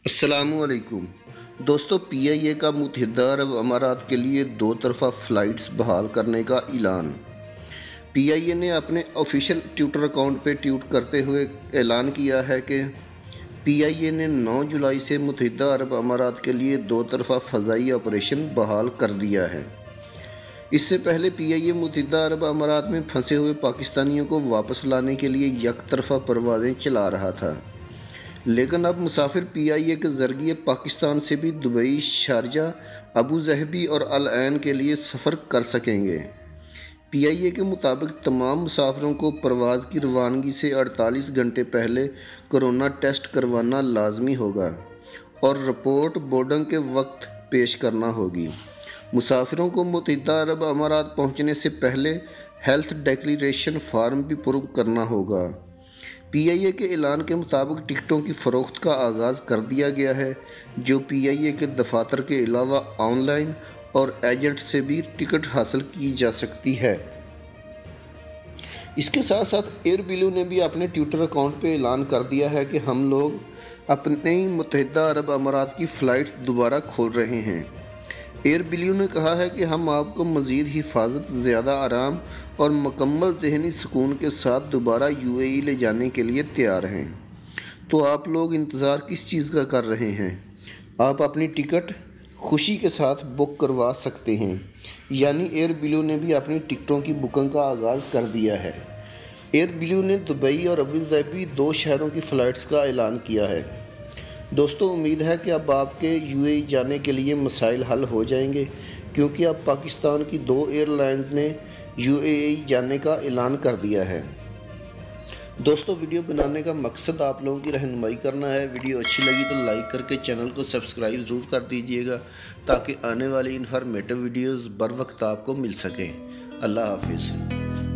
अस्सलामुअलैकुम दोस्तों, पीआईए का मुत्तहिदा अरब अमारात के लिए दो तरफ़ा फ़्लाइट्स बहाल करने का ऐलान। पीआईए ने अपने ऑफिशियल ट्विटर अकाउंट पर ट्वीट करते हुए ऐलान किया है कि पीआईए ने 9 जुलाई से मुत्तहिदा अरब अमारात के लिए दो तरफ़ा फ़ज़ाई ऑपरेशन बहाल कर दिया है। इससे पहले पीआईए मुत्तहिदा अरब अमारात में फंसे हुए पाकिस्तानियों को वापस लाने के लिए यकतरफ़ा परवाज़ें चला रहा था, लेकिन अब मुसाफिर पीआईए के ज़रिए पाकिस्तान से भी दुबई, शारजा, अबू ज़हबी और अल ऐन के लिए सफ़र कर सकेंगे। पीआईए के मुताबिक तमाम मुसाफिरों को परवाज़ की रवानगी से 48 घंटे पहले कोरोना टेस्ट करवाना लाजमी होगा और रिपोर्ट बोर्डिंग के वक्त पेश करना होगी। मुसाफिरों को मुत्तहिदा अरब अमारात पहुँचने से पहले हेल्थ डिक्लेरेशन फार्म भी पुर करना होगा। पीआईए के ऐलान के मुताबिक टिकटों की फ़रोख्त का आगाज़ कर दिया गया है, जो पीआईए के दफातर के अलावा ऑनलाइन और एजेंट से भी टिकट हासिल की जा सकती है। इसके साथ साथ एयर बलू ने भी अपने ट्विटर अकाउंट पर ऐलान कर दिया है कि हम लोग अपने मुत्तहिदा अरब अमारात की फ़्लाइट दोबारा खोल रहे हैं। एयर बलू ने कहा है कि हम आपको मज़ीद हिफाजत, ज़्यादा आराम और मुकम्मल ज़हनी सुकून के साथ दोबारा यूएई ले जाने के लिए तैयार हैं। तो आप लोग इंतज़ार किस चीज़ का कर रहे हैं? आप अपनी टिकट खुशी के साथ बुक करवा सकते हैं। यानी एयर बलू ने भी अपनी टिकटों की बुकिंग का आगाज़ कर दिया है। एयर बलू ने दुबई और अबू धाबी 2 शहरों की फ़्लाइट्स का ऐलान किया है। दोस्तों, उम्मीद है कि अब आपके यूएई जाने के लिए मसाइल हल हो जाएंगे, क्योंकि अब पाकिस्तान की 2 एयरलाइंस ने यूएई जाने का ऐलान कर दिया है। दोस्तों, वीडियो बनाने का मकसद आप लोगों की रहनुमाई करना है। वीडियो अच्छी लगी तो लाइक करके चैनल को सब्सक्राइब ज़रूर कर दीजिएगा, ताकि आने वाली इन्फॉर्मेटिव वीडियोज़ बर वक्त आपको मिल सकें। अल्लाह हाफिज़।